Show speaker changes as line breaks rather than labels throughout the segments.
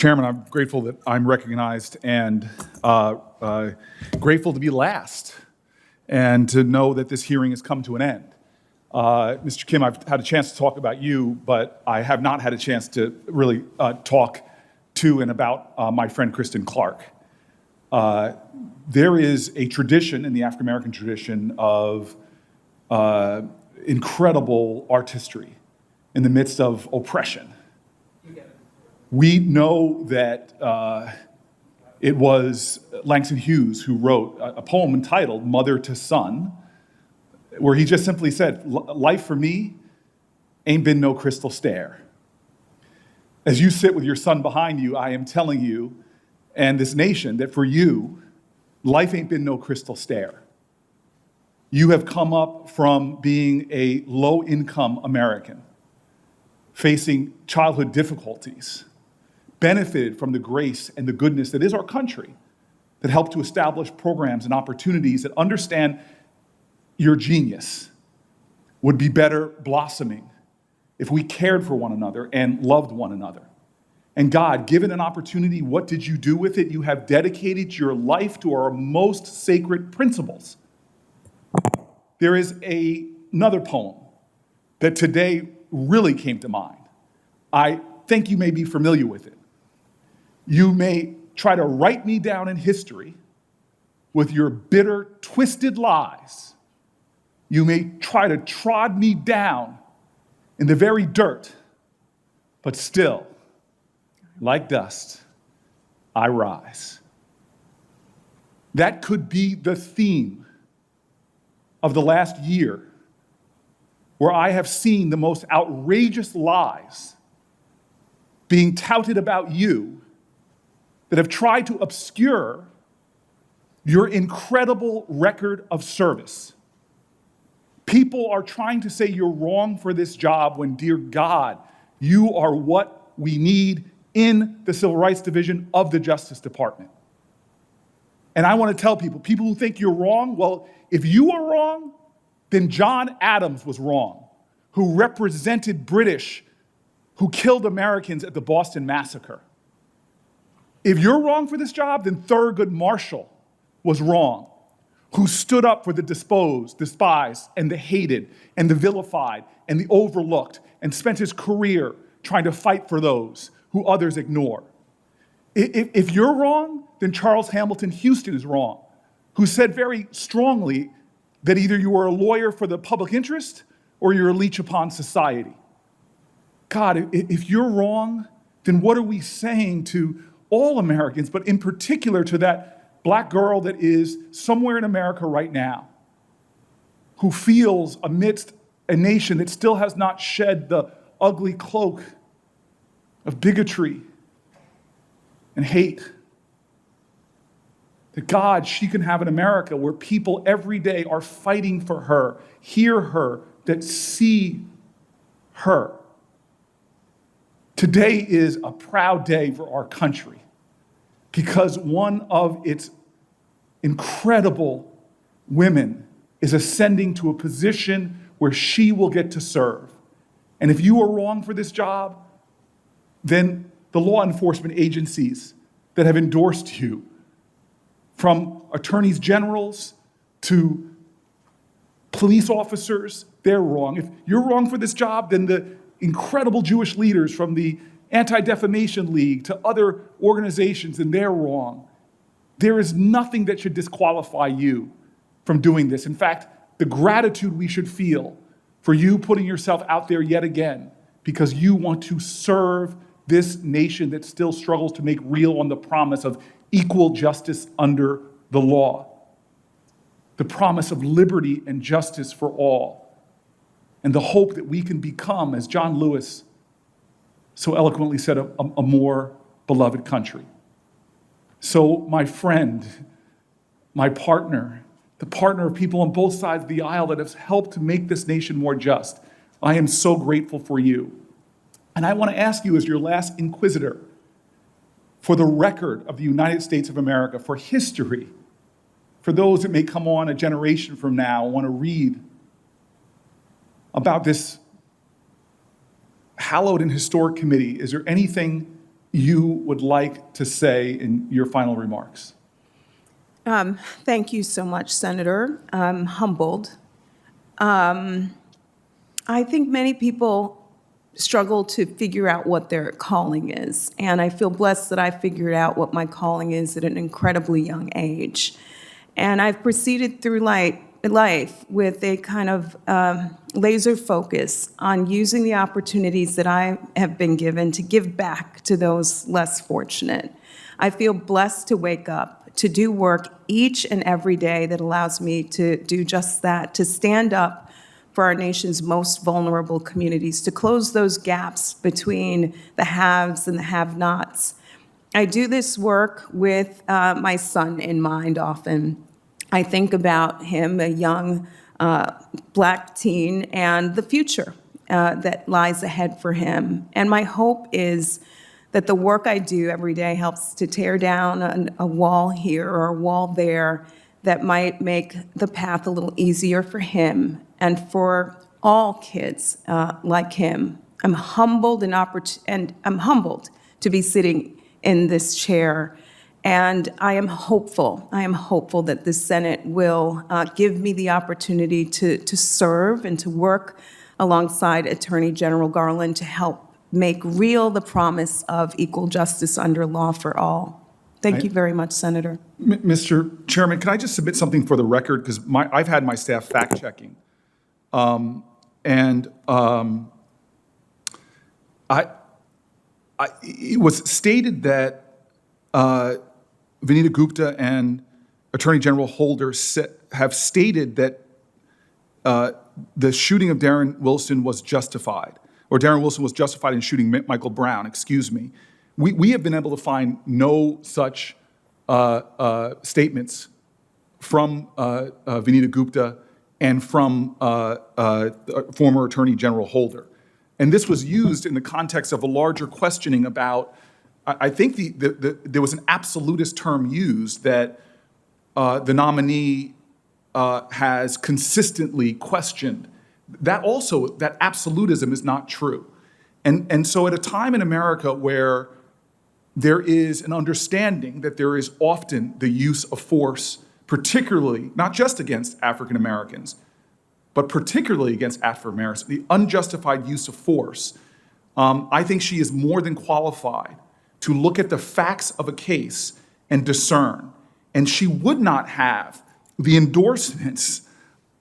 Chairman, I'm grateful that I'm recognized and grateful to be last and to know that this hearing has come to an end. Mr. Kim, I've had a chance to talk about you, but I have not had a chance to really talk to and about my friend Kristen Clarke. There is a tradition in the African American tradition of incredible artistry in the midst of oppression. We know that it was Langston Hughes who wrote a poem entitled Mother to Son, where he just simply said, life for me ain't been no crystal stair. As you sit with your son behind you, I am telling you and this nation that for you, life ain't been no crystal stair. You have come up from being a low-income American, facing childhood difficulties, benefited from the grace and the goodness that is our country, that helped to establish programs and opportunities that understand your genius would be better blossoming if we cared for one another and loved one another. And God, given an opportunity, what did you do with it? You have dedicated your life to our most sacred principles. There is another poem that today really came to mind. I think you may be familiar with it. You may try to write me down in history with your bitter, twisted lies. You may try to trod me down in the very dirt, but still, like dust, I rise. That could be the theme of the last year, where I have seen the most outrageous lies being touted about you that have tried to obscure your incredible record of service. People are trying to say you're wrong for this job when, dear God, you are what we need in the Civil Rights Division of the Justice Department. And I want to tell people who think you're wrong, well, if you are wrong, then John Adams was wrong, who represented British, who killed Americans at the Boston Massacre. If you're wrong for this job, then Thurgood Marshall was wrong, who stood up for the despised, and the hated, and the vilified, and the overlooked, and spent his career trying to fight for those who others ignore. If you're wrong, then Charles Hamilton Houston is wrong, who said very strongly that either you are a lawyer for the public interest or you're a leech upon society. God, if you're wrong, then what are we saying to all Americans, but in particular to that black girl that is somewhere in America right now, who feels amidst a nation that still has not shed the ugly cloak of bigotry and hate, that God, she can have an America where people every day are fighting for her, hear her, that see her. Today is a proud day for our country because one of its incredible women is ascending to a position where she will get to serve. And if you are wrong for this job, then the law enforcement agencies that have endorsed you, from attorneys generals to police officers, they're wrong. If you're wrong for this job, then the incredible Jewish leaders from the Anti-Defamation League to other organizations, and they're wrong. There is nothing that should disqualify you from doing this. In fact, the gratitude we should feel for you putting yourself out there yet again because you want to serve this nation that still struggles to make real on the promise of equal justice under the law, the promise of liberty and justice for all, and the hope that we can become, as John Lewis so eloquently said, a more beloved country. So my friend, my partner, the partner of people on both sides of the aisle that have helped to make this nation more just, I am so grateful for you. And I want to ask you as your last inquisitor, for the record of the United States of America, for history, for those that may come on a generation from now, want to read about this hallowed and historic committee, is there anything you would like to say in your final remarks.
Thank you so much, Senator. I'm humbled. I think many people struggle to figure out what their calling is, and I feel blessed that I figured out what my calling is at an incredibly young age. And I've proceeded through life with a kind of laser focus on using the opportunities that I have been given to give back to those less fortunate. I feel blessed to wake up, to do work each and every day that allows me to do just that, to stand up for our nation's most vulnerable communities, to close those gaps between the haves and the have-nots. I do this work with my son in mind often. I think about him, a young Black teen, and the future that lies ahead for him. And my hope is that the work I do every day helps to tear down a wall here or a wall there that might make the path a little easier for him and for all kids like him. I'm humbled and I'm humbled to be sitting in this chair, and I am hopeful. I am hopeful that the Senate will give me the opportunity to serve and to work alongside Attorney General Garland to help make real the promise of equal justice under law for all. Thank you very much, Senator.
Mr. Chairman, can I just submit something for the record? Because I've had my staff fact-checking. It was stated that Vanita Gupta and Attorney General Holder have stated that the shooting of Darren Wilson was justified, or Darren Wilson was justified in shooting Michael Brown, excuse me. We have been able to find no such statements from Vanita Gupta and from former Attorney General Holder. And this was used in the context of a larger questioning about, I think there was an absolutist term used that the nominee has consistently questioned. That absolutism is not true. And so at a time in America where there is an understanding that there is often the use of force, particularly, not just against African Americans, but particularly against African Americans, the unjustified use of force, I think she is more than qualified to look at the facts of a case and discern. And she would not have the endorsements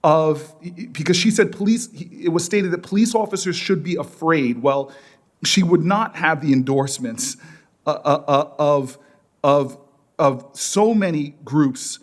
because she said it was stated that police officers should be afraid. Well, she would not have the endorsements of so many groups,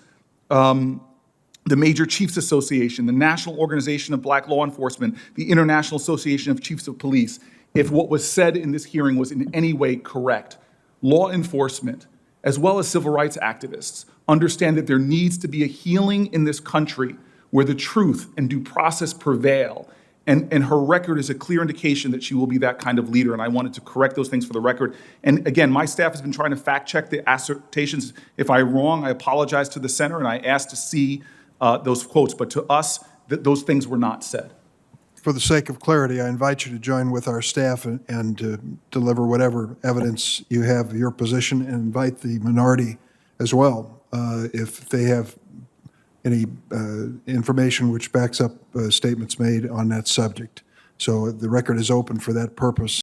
the Major Chiefs Association, the National Organization of Black Law Enforcement, the International Association of Chiefs of Police, if what was said in this hearing was in any way correct. Law enforcement, as well as civil rights activists, understand that there needs to be a healing in this country where the truth and due process prevail. And her record is a clear indication that she will be that kind of leader, and I wanted to correct those things for the record. And again, my staff has been trying to fact check the assertions. If I'm wrong, I apologize to the center, and I asked to see those quotes, but to us, those things were not said.
For the sake of clarity, I invite you to join with our staff and to deliver whatever evidence you have of your position, and invite the minority as well if they have any information which backs up statements made on that subject. So the record is open for that purpose.